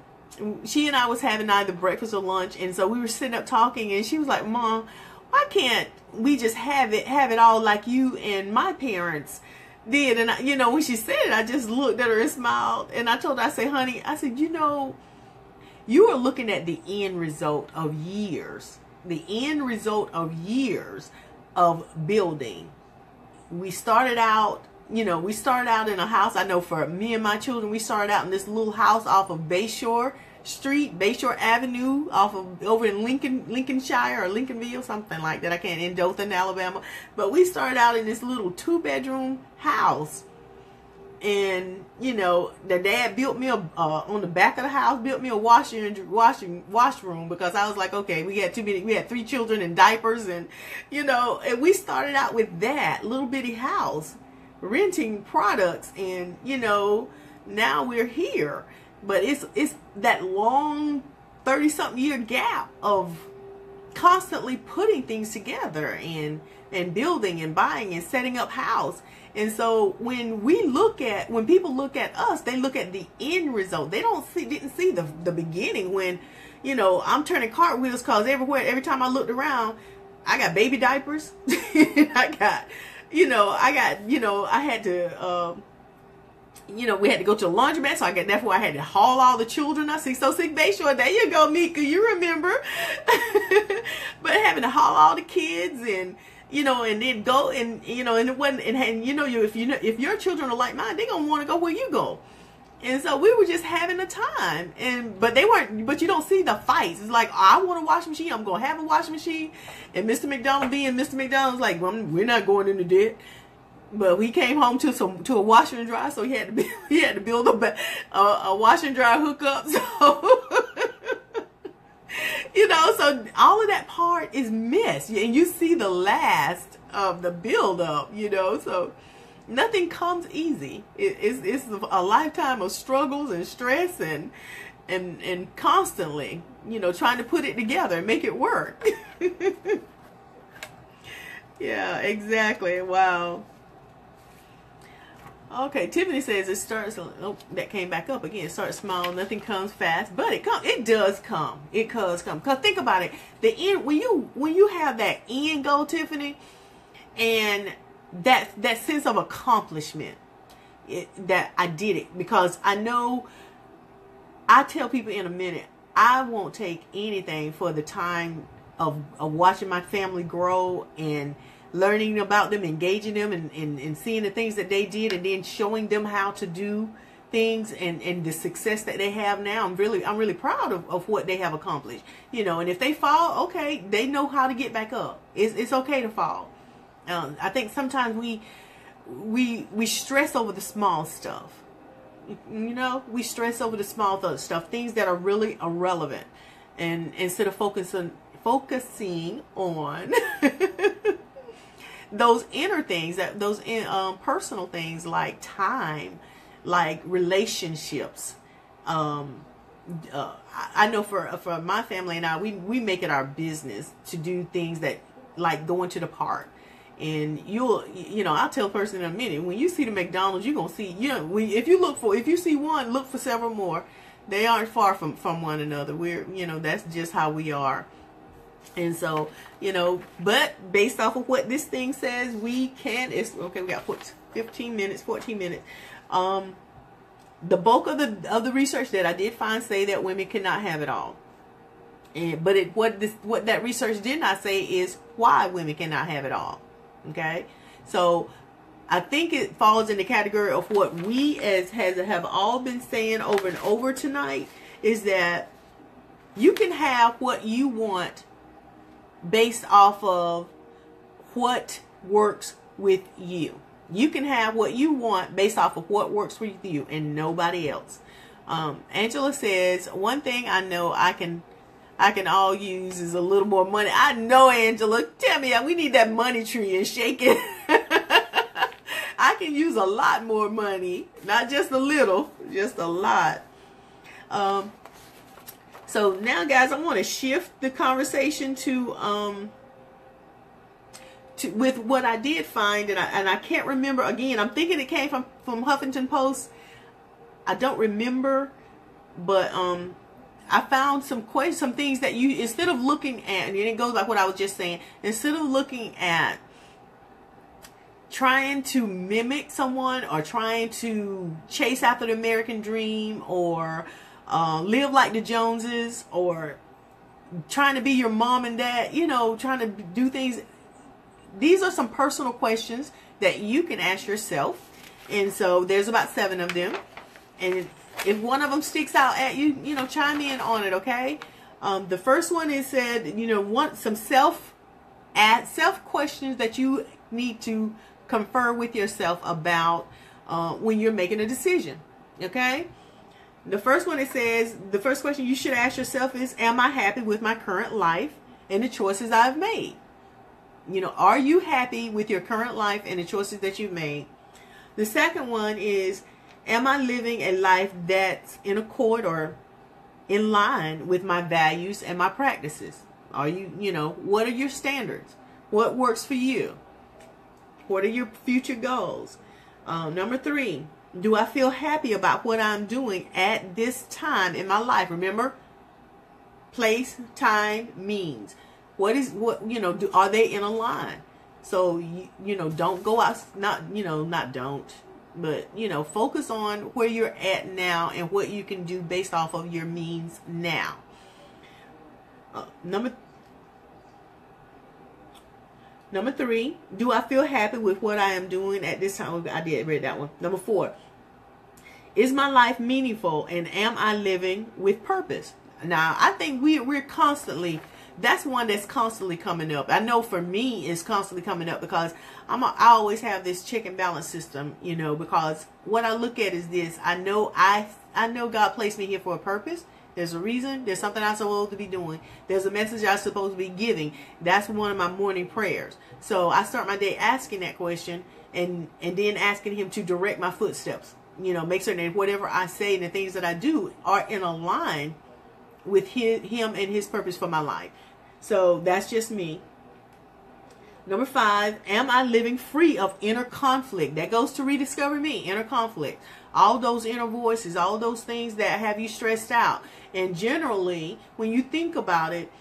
she and I was having either breakfast or lunch, and so we were sitting up talking, and she was like, Mom, why can't we just have it all like you and my parents did? And I, you know, when she said it, I just looked at her and smiled, and I told her, I said, honey, I said, you know, you are looking at the end result of years, of building. We started out, you know, in a house. I know for me and my children, we started out in this little house off of Bayshore Street, Bayshore Avenue, over in Lincolnshire or Lincolnville, something like that. I can't, in Dothan, Alabama. But we started out in this little 2-bedroom house. And, you know, the dad built me on the back of the house, built me a washroom, because I was like, okay, we had 3 children in diapers, and, you know, and we started out with that little bitty house, renting products, and, you know, now we're here. But it's that long 30-something year gap of constantly putting things together and building and buying and setting up house. And so when people look at us, they look at the end result. They didn't see the beginning, when, you know, I'm turning cartwheels because every time I looked around, I got baby diapers. I had to, we had to go to the laundromat, so that's why I had to haul all the children. I see, so sick Bayshore. There you go, Mika, you remember. But having to haul all the kids, and, you know, and then go, and, you know, and it wasn't, and you know, if your children are like mine, they're gonna want to go where you go. And so we were just having a time, but you don't see the fights. It's like, I want a washing machine, I'm gonna have a washing machine, and Mr. McDonald being Mr. McDonald's like, well, we're not going into debt. But we came home to a washer and dryer, so he had to build a washer and dryer hookup. So you know, so all of that part is missed, and you see the last of the build up. You know, so nothing comes easy. It's a lifetime of struggles and stress and constantly, you know, trying to put it together and make it work. Yeah, exactly. Wow. Okay, Tiffany says it starts. Oh, that came back up again. It starts small. Nothing comes fast, but it comes. It does come. It does come. Cause think about it. The end, when you have that end goal, Tiffany, and that sense of accomplishment, that I did it, because I know. I tell people in a minute, I won't take anything for the time of watching my family grow and learning about them, engaging them, and seeing the things that they did, and then showing them how to do things, and the success that they have now. I'm really proud of what they have accomplished. You know, and if they fall, okay, they know how to get back up. It's okay to fall. I think sometimes we stress over the small stuff. You know, we stress over the small stuff, things that are really irrelevant, and instead of focusing on those inner things, those personal things, like time, like relationships. I know for my family and I, we make it our business to do things that, like going to the park. And I'll tell a person in a minute, when you see the McDonald's, you're gonna see, if you see one, look for several more. They aren't far from one another. That's just how we are. And so, but based off of what this thing says, we got 14 minutes. The bulk of the research that I did find say that women cannot have it all. But what that research did not say is why women cannot have it all. Okay? So I think it falls in the category of what we have all been saying over and over tonight, is that you can have what you want based off of what works with you. You can have what you want based off of what works with you and nobody else. Angela says, one thing I know I can all use is a little more money. I know, Angela. Tell me, we need that money tree and shake it. I can use a lot more money, not just a little, just a lot. So now, guys, I want to shift the conversation to with what I did find, and I can't remember. Again, I'm thinking it came from Huffington Post. I don't remember, but I found some things that you, instead of looking at, and it goes like what I was just saying, instead of looking at trying to mimic someone or trying to chase after the American dream or live like the Joneses or trying to be your mom and dad, you know, trying to do things. These are some personal questions that you can ask yourself. And so there's about 7 of them. And if one of them sticks out at you, you know, chime in on it, okay? The first one is said, you know, want some self questions that you need to confer with yourself about when you're making a decision, okay? The first one, it says, the first question you should ask yourself is, am I happy with my current life and the choices I've made? You know, are you happy with your current life and the choices that you've made? The second one is, am I living a life that's in accord or in line with my values and my practices? Are you, you know, what are your standards? What works for you? What are your future goals? Number 3, do I feel happy about what I'm doing at this time in my life? Remember, place, time, means. What, you know, are they in a line? So, you know, don't go out, but, you know, focus on where you're at now and what you can do based off of your means now. Number 3, do I feel happy with what I am doing at this time? I did read that one. Number 4, is my life meaningful and am I living with purpose? Now, I think we're constantly, that's one that's constantly coming up. I know for me, it's constantly coming up because I always have this check and balance system, you know, because what I look at is this. I know God placed me here for a purpose. There's a reason. There's something I'm supposed to be doing. There's a message I'm supposed to be giving. That's one of my morning prayers. So I start my day asking that question and then asking him to direct my footsteps. You know, make certain that whatever I say and the things that I do are in a line with him and his purpose for my life. So that's just me. Number 5, am I living free of inner conflict? That goes to rediscover me, inner conflict. All those inner voices, all those things that have you stressed out. And generally, when you think about it,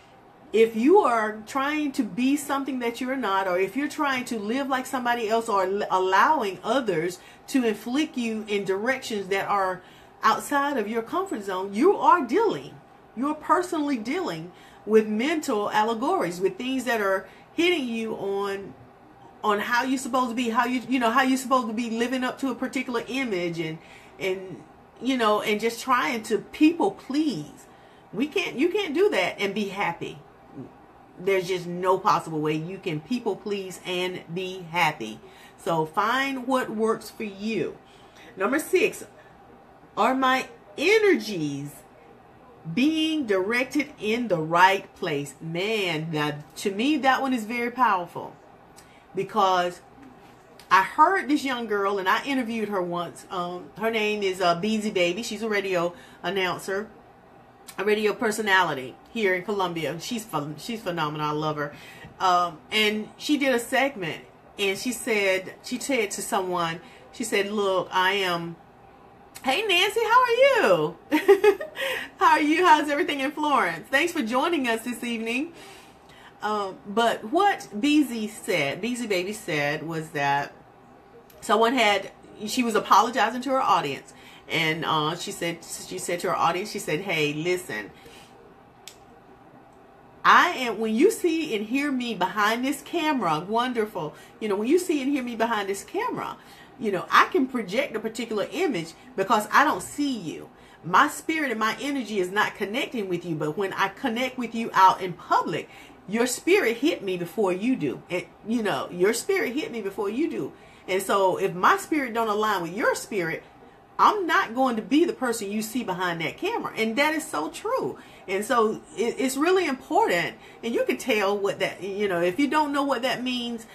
if you are trying to be something that you're not, or if you're trying to live like somebody else, or allowing others to inflict you in directions that are outside of your comfort zone, you're personally dealing with mental allegories, with things that are hitting you on how you're supposed to be, how you're supposed to be living up to a particular image, and you know, and just trying to people please. You can't do that and be happy. There's just no possible way you can people please and be happy. So find what works for you. Number 6, are my energies being directed in the right place? Man, now to me that one is very powerful, because I heard this young girl, and I interviewed her once. Her name is Beezy Baby. She's a radio announcer, a radio personality here in Columbia. She's phenomenal. I love her. And she did a segment, and she said to someone, she said, "Look, hey Nancy, how are you? How are you? How's everything in Florence? Thanks for joining us this evening." But what Beezy Baby said was that she was apologizing to her audience, and she said to her audience, she said, "Hey, listen, when you see and hear me behind this camera, wonderful. When you see and hear me behind this camera, I can project a particular image because I don't see you. My spirit and my energy is not connecting with you. But when I connect with you out in public, your spirit hit me before you do. Your spirit hit me before you do. And so if my spirit don't align with your spirit, I'm not going to be the person you see behind that camera. And that is so true. And so it's really important. And you can tell what that, if you don't know what that means,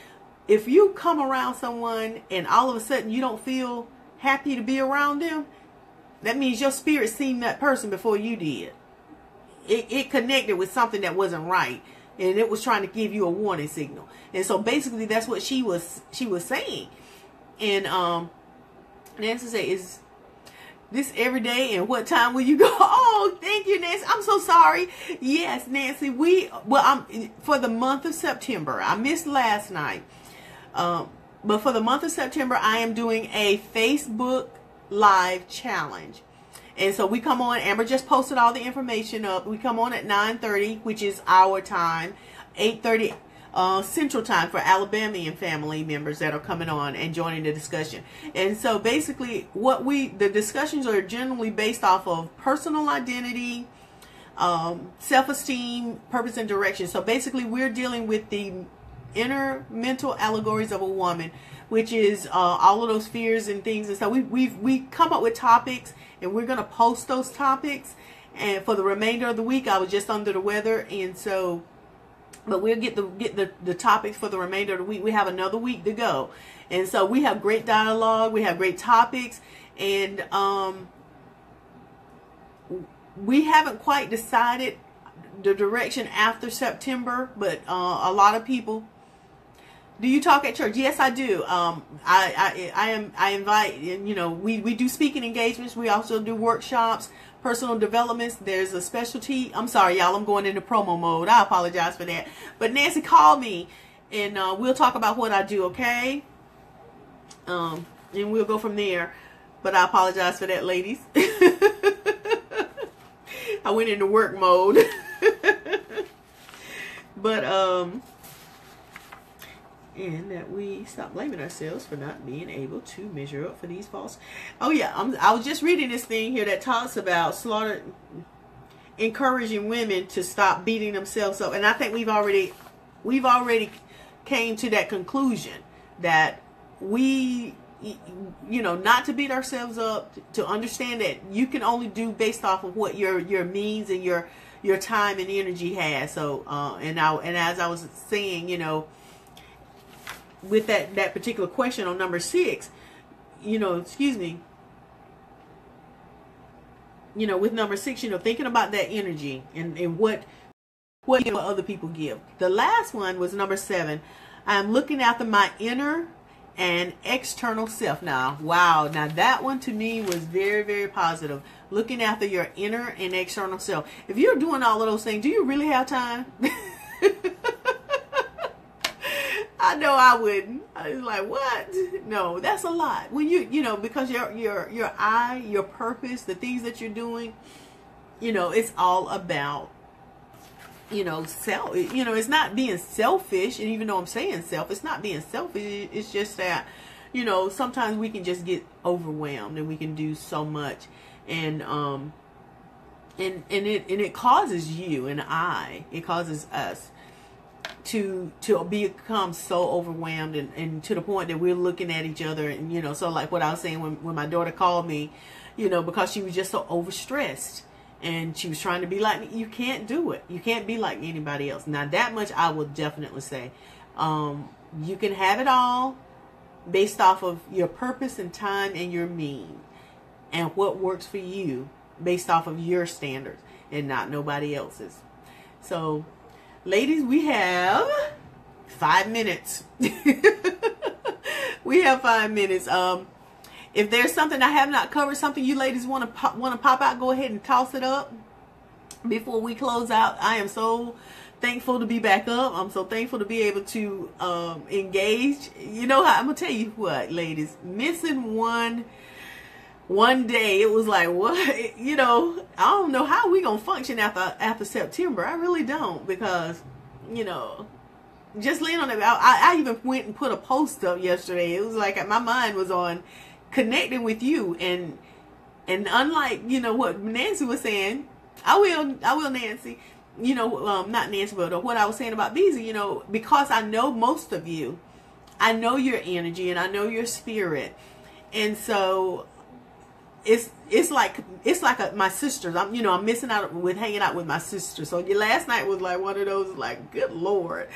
if you come around someone and all of a sudden you don't feel happy to be around them, that means your spirit seen that person before you did. It connected with something that wasn't right. And it was trying to give you a warning signal. And so basically that's what she was saying. And Nancy said, is this every day, and what time will you go? Oh, thank you, Nancy. I'm so sorry. Yes, Nancy, for the month of September, I missed last night. But for the month of September, I am doing a Facebook Live challenge. And so we come on, Amber just posted all the information up. We come on at 9:30, which is our time, 8:30 Central Time for Alabamian family members that are coming on and joining the discussion. And so basically the discussions are generally based off of personal identity, self-esteem, purpose, and direction. So basically we're dealing with the inner mental allegories of a woman, which is all of those fears and things. And so we come up with topics, and we're going to post those topics. And for the remainder of the week, I was just under the weather, and so, but we'll get the topics for the remainder of the week. We have another week to go, and so we have great dialogue, we have great topics, and we haven't quite decided the direction after September, but a lot of people. Do you talk at church? Yes, I do. I invite, we do speaking engagements. We also do workshops, personal developments. There's a specialty. I'm sorry, y'all, I'm going into promo mode. I apologize for that. But Nancy, call me, and we'll talk about what I do, okay? And we'll go from there. But I apologize for that, ladies. I went into work mode. But, and that we stop blaming ourselves for not being able to measure up for these false. Oh yeah, I was just reading this thing here that talks about encouraging women to stop beating themselves up, and I think we've already came to that conclusion that we, not to beat ourselves up, to understand that you can only do based off of what your means and your time and energy has. So and as I was saying, with that particular question on number 6, with number 6, thinking about that energy and what other people give. The last one was number 7. I'm looking after my inner and external self. Now, wow. Now that one to me was very, very positive. Looking after your inner and external self. If you're doing all of those things, do you really have time? I know I wouldn't. I was like, what? No, that's a lot. When because your purpose, the things that you're doing, it's all about, self. It's not being selfish. And even though I'm saying self, it's not being selfish. It's just that, sometimes we can just get overwhelmed and we can do so much. And it causes you and it causes us to become so overwhelmed and to the point that we're looking at each other, and so like what I was saying when my daughter called me, because she was just so overstressed and she was trying to be like me. You can't do it. You can't be like anybody else. Now that much I will definitely say. You can have it all based off of your purpose and time and your mean and what works for you based off of your standards and not nobody else's. So ladies, we have 5 minutes. We have 5 minutes. If there's something I have not covered, something you ladies want to pop out, go ahead and toss it up before we close out. I am so thankful to be back up. I'm so thankful to be able to engage. I'm gonna tell you what, ladies, missing one one day it was like, what, you know, I don't know how we gonna function after September. I really don't, because, you know, just laying on it. I even went and put a post up yesterday. It was like my mind was on connecting with you, and unlike, you know, what Nancy was saying, I will Nancy, you know, not Nancy, but what I was saying about Beezy, you know, because I know most of you, I know your energy and I know your spirit, and so it's like my sisters. I'm missing out with hanging out with my sisters. So last night was like one of those, like, good Lord,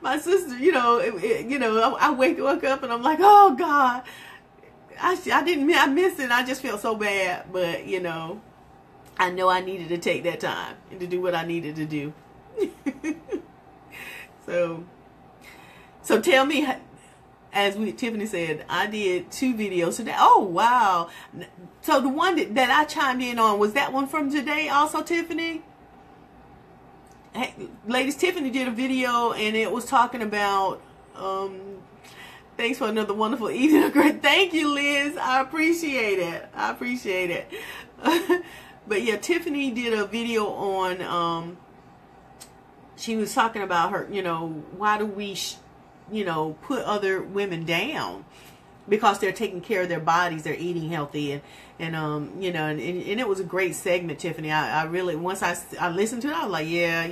my sister. You know, I woke up and I'm like, oh God, I missed it. I just felt so bad, but you know I needed to take that time and to do what I needed to do. So tell me. As Tiffany said, I did 2 videos today. Oh, wow. So the one that I chimed in on, was that one from today also, Tiffany? Hey, ladies, Tiffany did a video, and it was talking about, thanks for another wonderful evening. Great. Thank you, Liz. I appreciate it. But yeah, Tiffany did a video on, she was talking about her, you know, why do we put other women down because they're taking care of their bodies, they're eating healthy, and it was a great segment, Tiffany. I really, once I listened to it, I was like, yeah,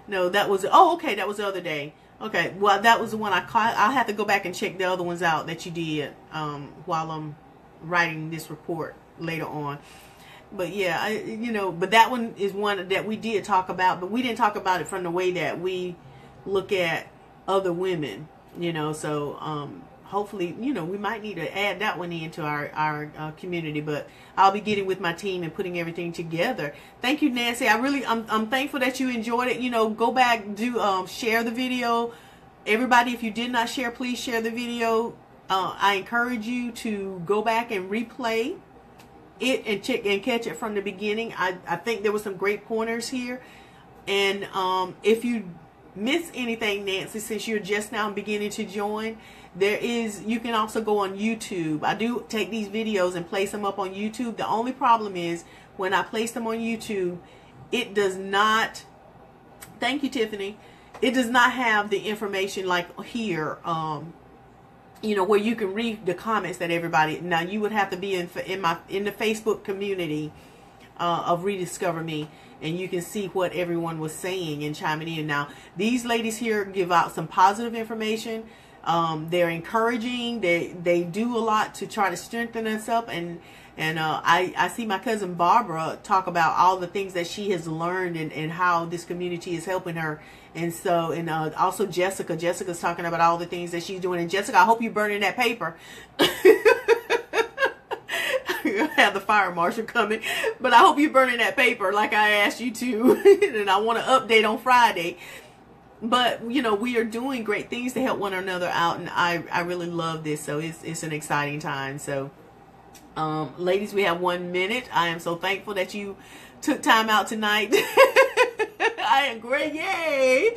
no, that was, okay, that was the other day. Okay, well, that was the one I caught. I'll have to go back and check the other ones out that you did while I'm writing this report later on. But yeah, but that one is one that we did talk about, but we didn't talk about it from the way that we look at other women, so hopefully, we might need to add that one into our community, but I'll be getting with my team and putting everything together. Thank you, Nancy. I'm thankful that you enjoyed it. Go back, share the video. Everybody, if you did not share, please share the video. I encourage you to go back and replay it and check and catch it from the beginning. I think there were some great pointers here. And if you miss anything, Nancy, since you're just now beginning to join, you can also go on YouTube. I do take these videos and place them up on YouTube. The only problem is when I place them on YouTube, it does not, thank you, Tiffany, it does not have the information like here, where you can read the comments that everybody. Now you would have to be in the Facebook community of Rediscover Me, and you can see what everyone was saying and chiming in. Now these ladies here give out some positive information. They're encouraging. They do a lot to try to strengthen us up, and I see my cousin Barbara talk about all the things that she has learned and how this community is helping her. And so, and also Jessica's talking about all the things that she's doing. And Jessica, I hope you're burning that paper. Have the fire marshal coming, but I hope you're burning that paper like I asked you to. And I want to update on Friday. But we are doing great things to help one another out, and I really love this. So it's an exciting time. So ladies, we have 1 minute. I am so thankful that you took time out tonight. I am great, yay!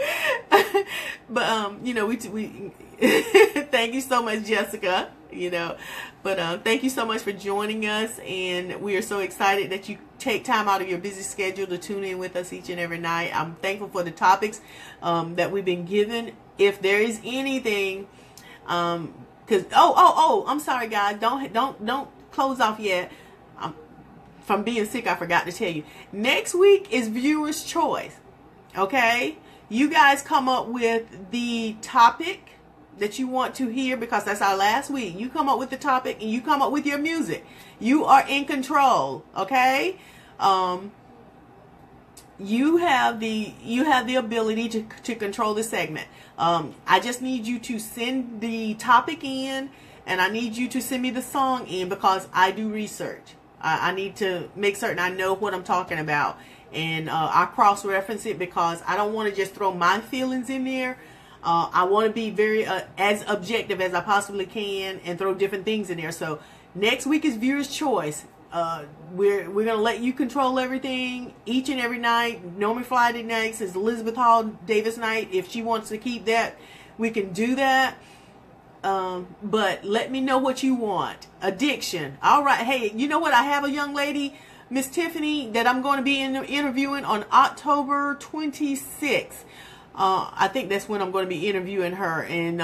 But we thank you so much, Jessica. But thank you so much for joining us, and we are so excited that you take time out of your busy schedule to tune in with us each and every night. I'm thankful for the topics that we've been given. If there is anything, because I'm sorry, guys, don't close off yet. From being sick, I forgot to tell you. Next week is viewer's choice. Okay, you guys come up with the topic that you want to hear, because that's our last week. You come up with the topic and you come up with your music. You are in control. Okay, you have the ability to control the segment. I just need you to send the topic in, and I need you to send me the song in, because I do research. I need to make certain I know what I'm talking about, and I cross-reference it, because I don't want to just throw my feelings in there. I want to be very as objective as I possibly can and throw different things in there. So next week is viewer's choice. We're gonna let you control everything each and every night. Normally Friday nights is Elizabeth Hall Davis night. If she wants to keep that, we can do that. But let me know what you want. Addiction. All right. Hey, you know what? I have a young lady, Miss Tiffany, that I'm going to be interviewing on October 26th. I think that's when I'm going to be interviewing her, and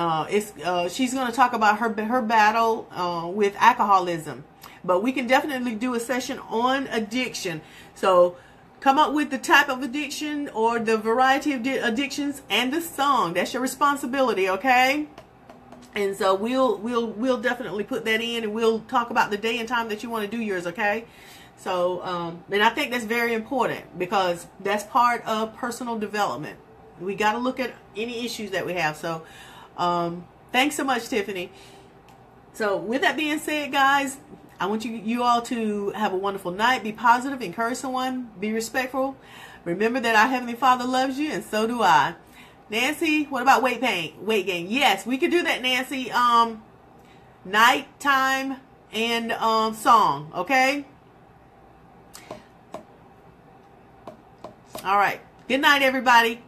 she's going to talk about her battle with alcoholism. But we can definitely do a session on addiction. So come up with the type of addiction or the variety of addictions and the song. That's your responsibility, okay? And so we'll definitely put that in, and we'll talk about the day and time that you want to do yours, okay? So and I think that's very important, because that's part of personal development. We got to look at any issues that we have. So thanks so much, Tiffany. So with that being said, guys, I want you all to have a wonderful night. Be positive, encourage someone, be respectful. Remember that our Heavenly Father loves you, and so do I. Nancy, what about weight gain? Yes, we could do that, Nancy. Nighttime and song, okay? All right. Good night, everybody.